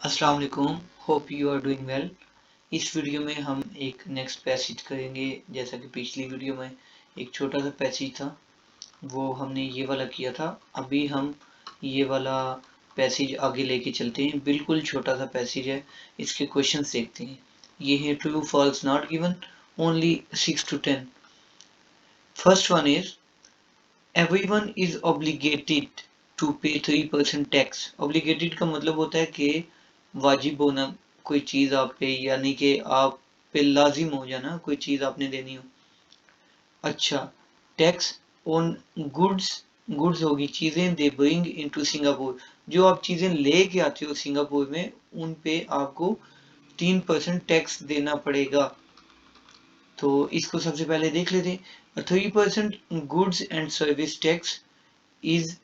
अस्सलाम वालेकुम, hope you are doing well. इस वीडियो में हम एक नेक्स्ट पैसेज करेंगे। जैसा कि पिछली वीडियो में एक छोटा सा पैसेज था, वो हमने ये वाला किया था। अभी हम ये वाला पैसेज आगे लेके चलते हैं। बिल्कुल छोटा सा पैसेज है, इसके क्वेश्चंस देखते हैं। ये है true false not given, only 6 to 10। First one is everyone is obligated to pay 3% tax. Obligated का मतलब होता है कि वाजिब होना कोई चीज़ आप पे, यानी कि आप पे लाजिम हो जाना, कोई चीज़ आपने देनी हो। अच्छा, टैक्स ऑन गुड्स, गुड्स होगी चीज़ें, दे ब्रिंग इनटू सिंगापुर, जो आप चीज़ें ले के आते हो सिंगापुर में, उन पे आपको 3% टैक्स देना पड़ेगा। तो इसको सबसे पहले देख लेते हैं। 3% goods and service tax is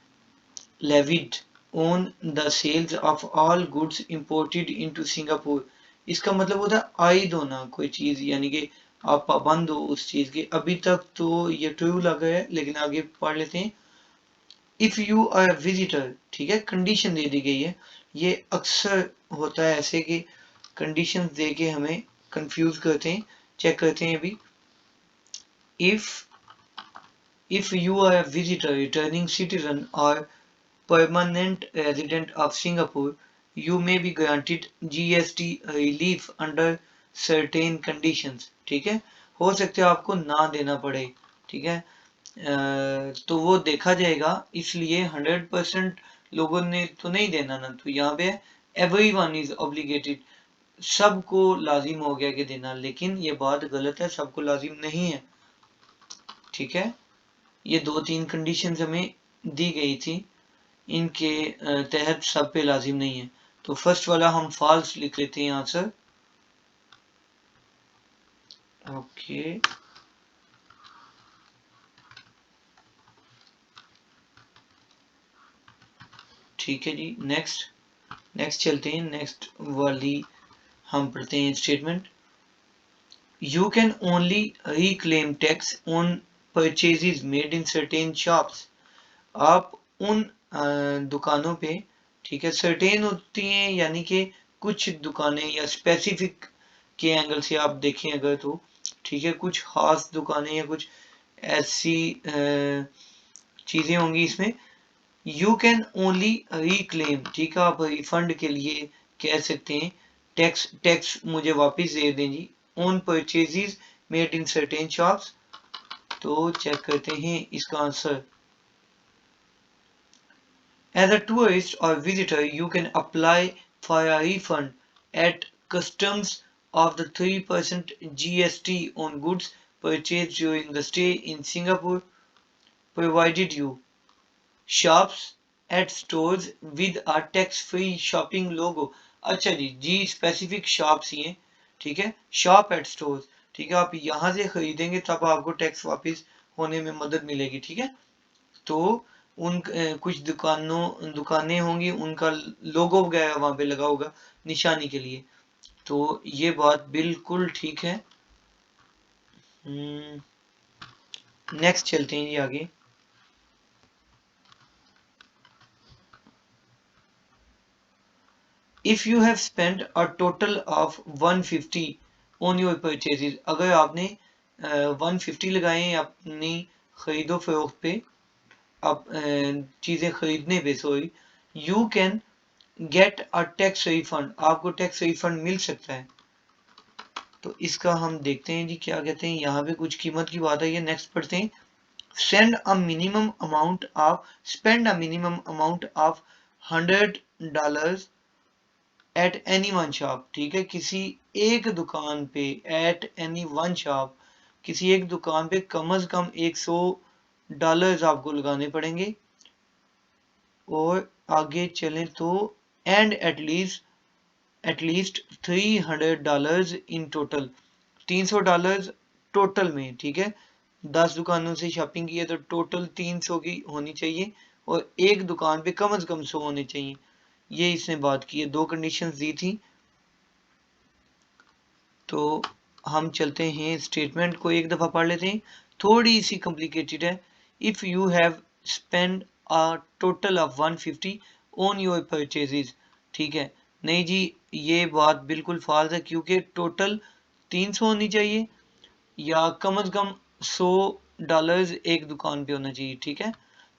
levied on the sales of all goods imported into Singapore। इसका मतलब होता है आयद होना कोई चीज, यानी कि आप पाबंद हो उस चीज के। अभी तक तो ये ट्रू लगा है, लेकिन आगे पढ़ लेते हैं। If you are a visitor, ठीक है, कंडीशन दे दी गई है। ये अक्सर होता है ऐसे कि कंडीशन दे के हमें कंफ्यूज करते हैं। चेक करते हैं अभी। If you are a visitor, returning citizen or permanent resident of Singapore, you may be granted GST relief under certain conditions। ठीक है, हो सकता है आपको ना देना पड़े। ठीक है, तो वो देखा जाएगा, इसलिए 100% लोगों ने तो नहीं देना ना। तो यहाँ पे एवरीवन इज ऑब्लिगेटेड, सबको लाजिम हो गया कि देना, लेकिन ये बात गलत है, सबको लाजिम नहीं है। ठीक है, ये 2-3 कंडीशंस हमें दी गई थी, इनके तहत सब पे लाजिम नहीं है। तो फर्स्ट वाला हम फॉल्स लिख लेते हैं आंसर। ओके, ठीक है जी। नेक्स्ट चलते हैं। नेक्स्ट वाली हम पढ़ते हैं statement. You can only reclaim tax on purchases made in certain shops. आप उन दुकानों पे, ठीक है, सर्टेन होती हैं, यानी कि कुछ दुकानें या स्पेसिफिक के एंगल से आप देखें अगर, तो ठीक है, कुछ खास दुकानें या कुछ ऐसी चीज़ें होंगी इसमें। यू कैन ओनली रिक्लेम, ठीक है, आप रिफंड के लिए कह सकते हैं टैक्स मुझे वापस दे दें जी, on purchases made in certain shops. तो चेक करते हैं इसका answer. As a tourist or visitor, you can apply for a refund at customs of the 3% GST on goods purchased during the stay in Singapore, provided you shops at stores with a tax-free shopping logo। अच्छा जी specific shops ही हैं, ठीक है, shop eight stores, ठीक है, आप यहाँ से खरीदेंगे तब आपको टैक्स वापस होने में मदद मिलेगी। ठीक है, तो उन कुछ दुकानें होंगी, उनका लोगो वगैरह वहां पे लगा होगा निशानी के लिए। तो ये बात बिल्कुल ठीक है। नेक्स्ट चलते हैं जी आगे। If you have spent a total of 150 on your purchases, अगर आपने 150 लगाए हैं अपनी खरीदो फरोख्त पे, आप चीजें खरीदने पे, sorry, you can get a tax refund, आपको टैक्स रिफंड मिल सकता है। तो इसका हम देखते हैं जी क्या कहते हैं। यहाँ पे कुछ कीमत की बात आई है। नेक्स्ट पढ़ते हैं। Spend a minimum amount of $100 at any one shop, ठीक है, किसी एक दुकान पे, एट एनी वन शॉप, किसी एक दुकान पे कम से कम $100 आपको लगाने पड़ेंगे। और आगे चलें तो and at least $300 in total, $300 total में। ठीक है, 10 दुकानों से शॉपिंग की है तो टोटल 300 की होनी चाहिए, और एक दुकान पे कम से कम 100 होने चाहिए। ये इसने बात की है, 2 कंडीशंस दी थी। तो हम चलते हैं स्टेटमेंट को एक दफा पढ़ लेते हैं, थोड़ी सी कॉम्प्लिकेटेड है। If you have spend a total of 150 on your purchases, ठीक है, नहीं जी, ये बात बिल्कुल फाल्स है, क्योंकि टोटल 300 होनी चाहिए या कम से कम $100 एक दुकान पे होना चाहिए, ठीक है।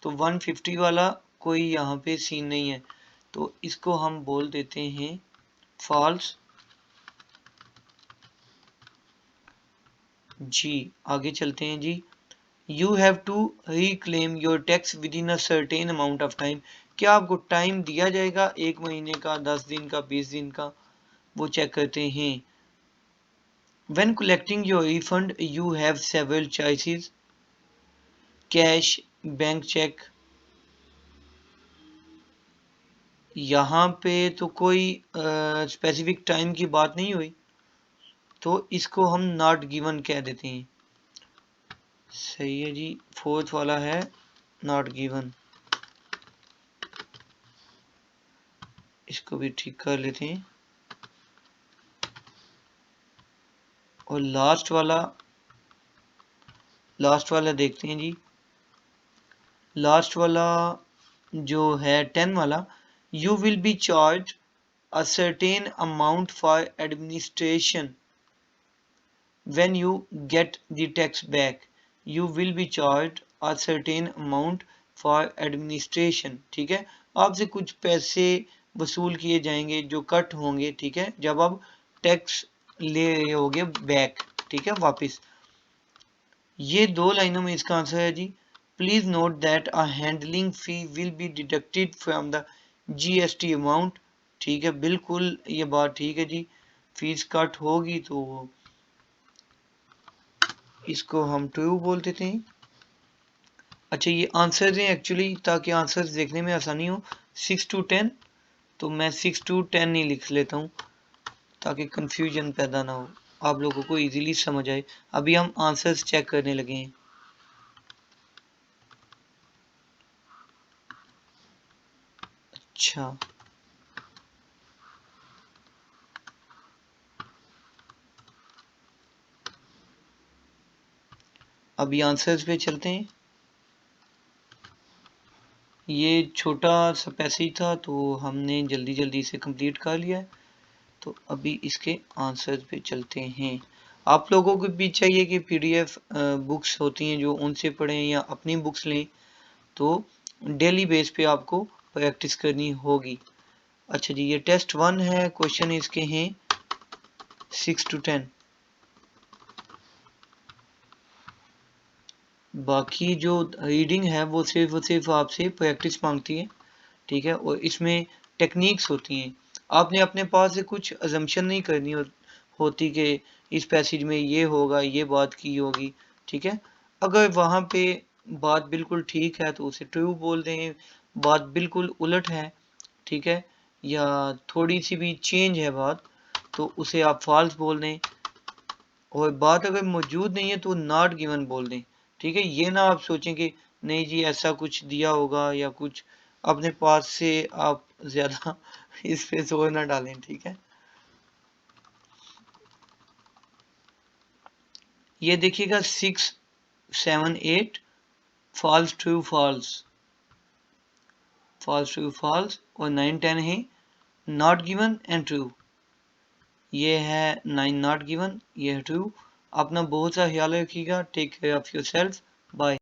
तो 150 वाला कोई यहाँ पे सीन नहीं है, तो इसको हम बोल देते हैं फॉल्स। जी आगे चलते हैं जी। You have to reclaim your tax within a certain amount of time. क्या आपको टाइम दिया जाएगा, 1 महीने का, 10 दिन का, 20 दिन का, वो चेक करते हैं। When collecting your refund, you have several choices: cash, bank cheque. यहाँ पे तो कोई स्पेसिफिक टाइम की बात नहीं हुई, तो इसको हम नॉट गिवन कह देते हैं। सही है जी, फोर्थ वाला है नॉट गिवन, इसको भी ठीक कर लेते हैं। और लास्ट वाला देखते हैं जी। लास्ट वाला जो है 10 वाला, you will be charge a certain amount for administration when you get the tax back. You will be charged a certain amount for administration। ठीक है, आपसे कुछ पैसे वसूल किए जाएंगे जो कट होंगे, ठीक है, जब आप टैक्स ले रहे होगे बैक, ठीक है, वापस। ये 2 लाइनों में इसका आंसर है जी। Please note that a handling fee will be deducted from the GST amount. ठीक है, बिल्कुल ये बात ठीक है जी, फीस कट होगी तो इसको हम ट्रू बोल देते हैं। अच्छा, ये आंसर हैं एक्चुअली, ताकि आंसर देखने में आसानी हो। 6 to 10, तो मैं 6 to 10 ही लिख लेता हूँ ताकि कंफ्यूजन पैदा ना हो, आप लोगों को इजीली समझ आए। अभी हम आंसर्स चेक करने लगे हैं। अच्छा, अभी आंसर्स पे चलते हैं। ये छोटा सा पैसेज था तो हमने जल्दी जल्दी से कंप्लीट कर लिया है, तो अभी इसके आंसर्स पे चलते हैं। आप लोगों को भी चाहिए कि PDF बुक्स होती हैं जो उनसे पढ़ें या अपनी बुक्स लें, तो डेली बेस पे आपको प्रैक्टिस करनी होगी। अच्छा जी, ये टेस्ट 1 है, क्वेश्चन इसके हैं 6 to 10। बाकी जो रीडिंग है वो सिर्फ आपसे प्रैक्टिस मांगती है, ठीक है, और इसमें टेक्निक्स होती हैं। आपने अपने पास से कुछ अजम्पशन नहीं करनी होती कि इस पैसेज में ये होगा, ये बात की होगी, ठीक है। अगर वहाँ पे बात बिल्कुल ठीक है तो उसे ट्रू बोल दें, बात बिल्कुल उलट है, ठीक है, या थोड़ी सी भी चेंज है बात, तो उसे आप फॉल्स बोल दें। और बात अगर मौजूद नहीं है तो नॉट गिवन बोल दें, ठीक है। ये ना आप सोचें कि नहीं जी ऐसा कुछ दिया होगा या कुछ, अपने पास से आप ज्यादा इस पे जोर ना डालें, ठीक है। ये देखिएगा 6, 7, 8 false true false, false true false, और 9, 10 है नॉट गिवन एंड ट्रू। ये है 9 नॉट गिवन, ये है ट्रू। अपना बहुत सा ख्याल रखिएगा। Take care of yourself. Bye.